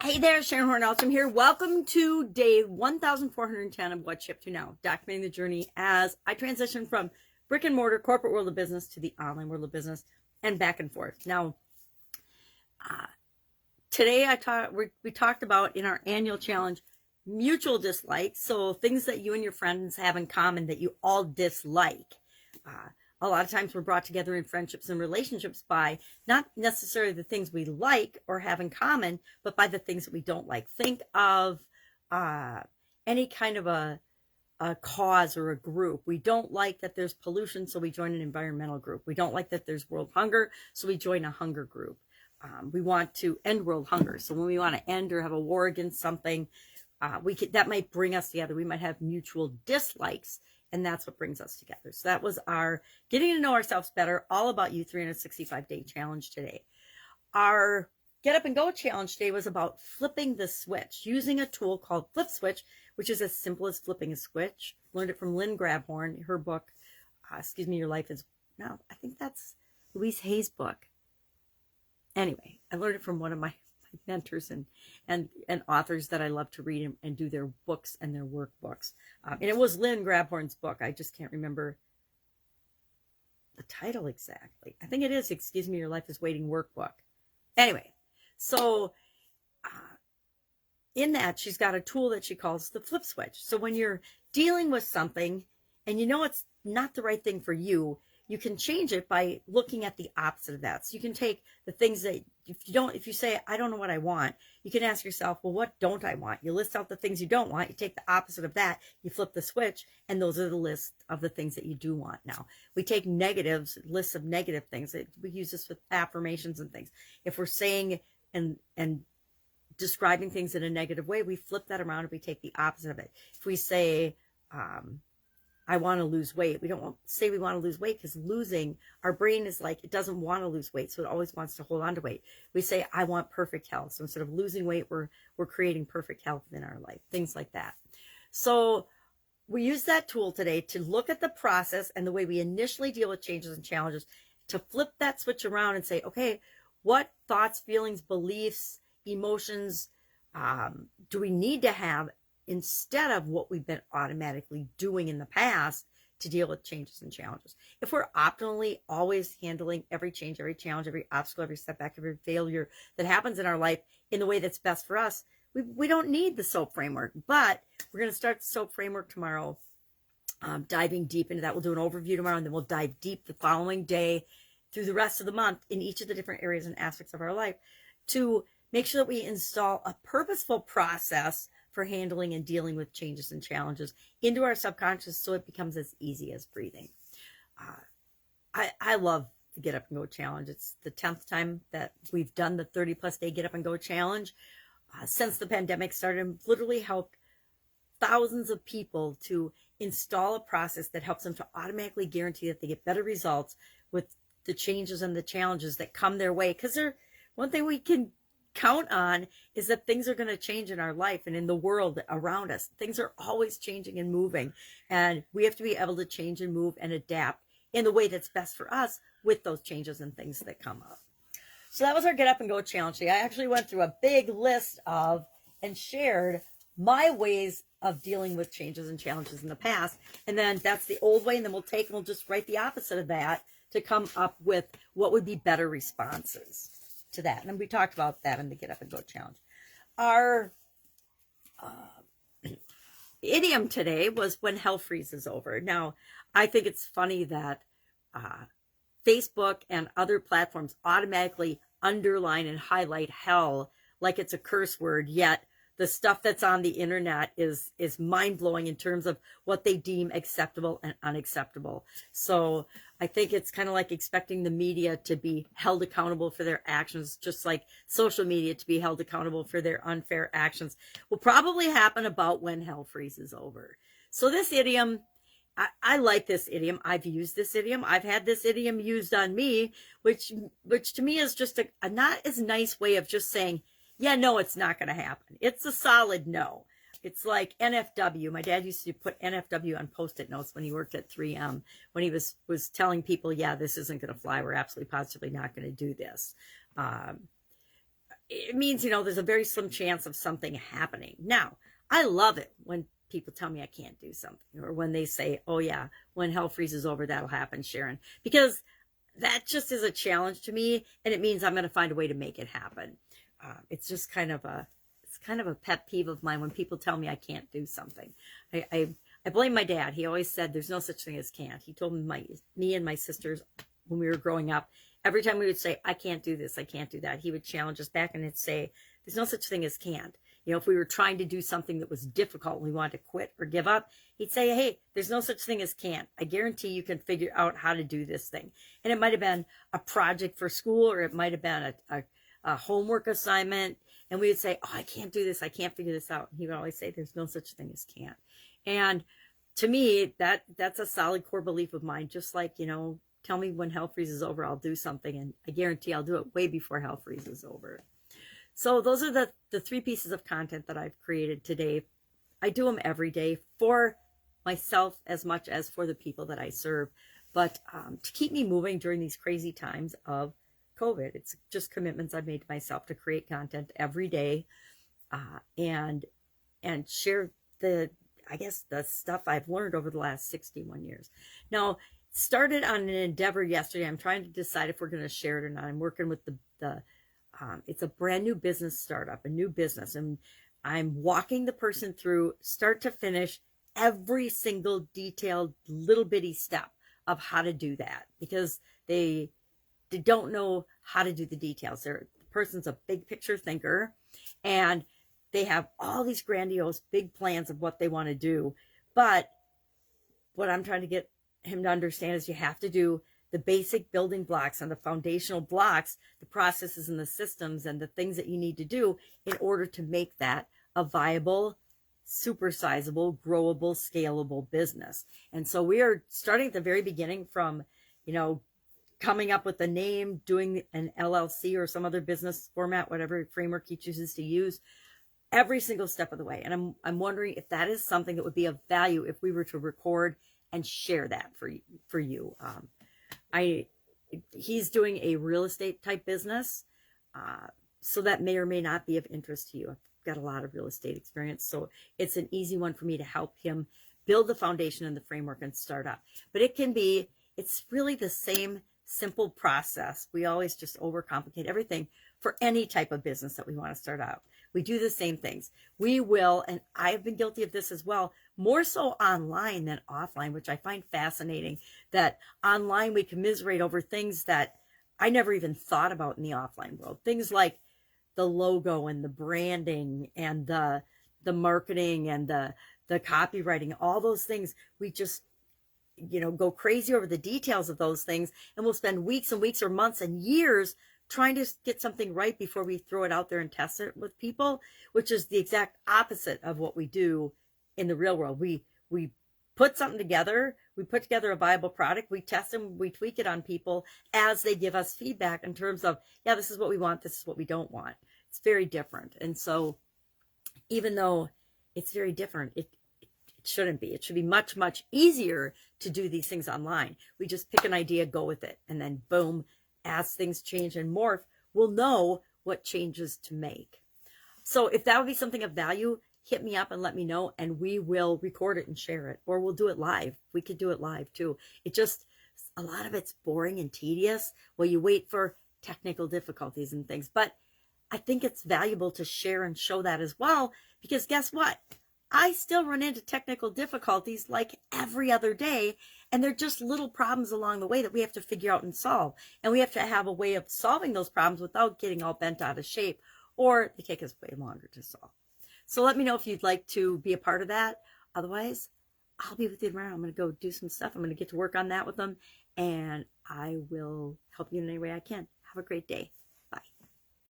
Hey there, Sharon Horne-Ellstrom here. Welcome to day 1410 of What Ship to Now, documenting the journey as I transition from brick and mortar corporate world of business to the online world of business and back and forth. Now, today we talked about in our annual challenge mutual dislikes, so things that you and your friends have in common that you all dislike. A lot of times we're brought together in friendships and relationships by not necessarily the things we like or have in common, but by the things that we don't like. Think of any kind of a cause or a group. We don't like that there's pollution, so we join an environmental group. We don't like that there's world hunger, so we join a hunger group. We want to end world hunger. So when we want to end or have a war against something, that might bring us together. We might have mutual dislikes, and that's what brings us together. So that was our getting to know ourselves better, all about you 365-day challenge today. Our Get Up and Go challenge today was about flipping the switch, using a tool called Flip Switch, which is as simple as flipping a switch. Learned it from Lynn Grabhorn, her book, Your Life is, no, I think that's Louise Hay's book. Anyway, I learned it from one of my mentors and authors that I love to read and do their books and their workbooks. And it was Lynn Grabhorn's book. I just can't remember the title exactly. I think it is Your Life is Waiting workbook. Anyway, so in that, she's got a tool that she calls the flip switch. So when you're dealing with something and you know it's not the right thing for you, you can change it by looking at the opposite of that. So you can take the things that if you say, I don't know what I want, you can ask yourself, well, what don't I want? You list out the things you don't want. You take the opposite of that. You flip the switch, and those are the list of the things that you do want. Now, we take lists of negative things. We use this with affirmations and things. If we're saying and describing things in a negative way, we flip that around and we take the opposite of it. If we say, I want to lose weight. We don't say we want to lose weight because our brain is like, it doesn't want to lose weight. So it always wants to hold on to weight. We say, I want perfect health. So instead of losing weight, we're creating perfect health in our life, things like that. So we use that tool today to look at the process and the way we initially deal with changes and challenges, to flip that switch around and say, okay, what thoughts, feelings, beliefs, emotions do we need to have instead of what we've been automatically doing in the past to deal with changes and challenges? If we're optimally always handling every change, every challenge, every obstacle, every setback, every failure that happens in our life in the way that's best for us, we don't need the SOAP framework. But we're going to start the SOAP framework tomorrow, diving deep into that. We'll do an overview tomorrow, and then we'll dive deep the following day through the rest of the month in each of the different areas and aspects of our life to make sure that we install a purposeful process for handling and dealing with changes and challenges into our subconscious so it becomes as easy as breathing. I love the Get Up and Go challenge. It's the 10th time that we've done the 30+ day Get Up and Go challenge. Since the pandemic started, I've literally helped thousands of people to install a process that helps them to automatically guarantee that they get better results with the changes and the challenges that come their way. Because one thing we can count on is that things are going to change in our life and in the world around us. Things are always changing and moving, and we have to be able to change and move and adapt in the way that's best for us with those changes and things that come up. So that was our Get Up and Go challenge. I actually went through a big list of and shared my ways of dealing with changes and challenges in the past, and then that's the old way, and then we'll just write the opposite of that to come up with what would be better responses to that. And we talked about that in the Get Up and Go challenge. Our idiom today was when hell freezes over. Now, I think it's funny that Facebook and other platforms automatically underline and highlight hell like it's a curse word, yet the stuff that's on the internet is mind-blowing in terms of what they deem acceptable and unacceptable. So I think it's kind of like expecting the media to be held accountable for their actions, just like social media to be held accountable for their unfair actions, will probably happen about when hell freezes over. So this idiom, I like this idiom. I've used this idiom. I've had this idiom used on me, which to me is just a not as nice way of just saying, yeah, no, it's not going to happen. It's a solid no. It's like NFW. My dad used to put NFW on Post-it notes when he worked at 3M, when he was telling people, yeah, this isn't going to fly. We're absolutely positively not going to do this. it means, there's a very slim chance of something happening. Now, I love it when people tell me I can't do something, or when they say, oh yeah, when hell freezes over, that'll happen, Sharon, because that just is a challenge to me, and it means I'm going to find a way to make it happen. It's just kind of a pet peeve of mine when people tell me I can't do something. I blame my dad. He always said there's no such thing as can't. He told me and my sisters when we were growing up, every time we would say, I can't do this, I can't do that, he would challenge us back and he'd say, there's no such thing as can't. If we were trying to do something that was difficult and we wanted to quit or give up, he'd say, hey, there's no such thing as can't. I guarantee you can figure out how to do this thing. And it might have been a project for school, or it might have been a homework assignment. And we would say, oh, I can't do this, I can't figure this out. And he would always say, there's no such thing as can't. And to me, that's a solid core belief of mine. Just like, tell me when hell freezes over, I'll do something. And I guarantee I'll do it way before hell freezes over. So those are the 3 pieces of content that I've created today. I do them every day for myself as much as for the people that I serve. But to keep me moving during these crazy times of COVID, it's just commitments I've made to myself to create content every day, and share the stuff I've learned over the last 61 years. Now, started on an endeavor yesterday. I'm trying to decide if we're going to share it or not. I'm working with it's a brand new business startup, a new business. And I'm walking the person through start to finish every single detailed little bitty step of how to do that, because they don't know how to do the details. The person's a big picture thinker, and they have all these grandiose big plans of what they want to do. But what I'm trying to get him to understand is you have to do the basic building blocks and the foundational blocks, the processes and the systems and the things that you need to do in order to make that a viable, supersizable, growable, scalable business. And so we are starting at the very beginning from, coming up with a name, doing an LLC or some other business format, whatever framework he chooses to use, every single step of the way. And I'm wondering if that is something that would be of value if we were to record and share that for you. He's doing a real estate type business, so that may or may not be of interest to you. I've got a lot of real estate experience, so it's an easy one for me to help him build the foundation and the framework and start up. But it's really the same simple process. We always just overcomplicate everything for any type of business that we want to start out. We do the same things. We will, and I've been guilty of this as well, more so online than offline, which I find fascinating, that online we commiserate over things that I never even thought about in the offline world. Things like the logo and the branding and the marketing and the copywriting, all those things. We just, go crazy over the details of those things, and we'll spend weeks and weeks or months and years trying to get something right before we throw it out there and test it with people, which is the exact opposite of what we do in the real world. We put something together, we put together a viable product, we test them, we tweak it on people as they give us feedback in terms of, yeah, this is what we want, this is what we don't want. It's very different. And so even though it's very different, it shouldn't be. It should be much, much easier to do these things online. We just pick an idea, go with it, and then boom, as things change and morph, we'll know what changes to make. So if that would be something of value, hit me up and let me know, and we will record it and share it, or we'll do it live. We could do it live too. A lot of it's boring and tedious. Well, you wait for technical difficulties and things, but I think it's valuable to share and show that as well, because guess what? I still run into technical difficulties like every other day, and they're just little problems along the way that we have to figure out and solve. And we have to have a way of solving those problems without getting all bent out of shape, or they take us way longer to solve. So let me know if you'd like to be a part of that. Otherwise, I'll be with you tomorrow. I'm going to go do some stuff. I'm going to get to work on that with them, and I will help you in any way I can. Have a great day.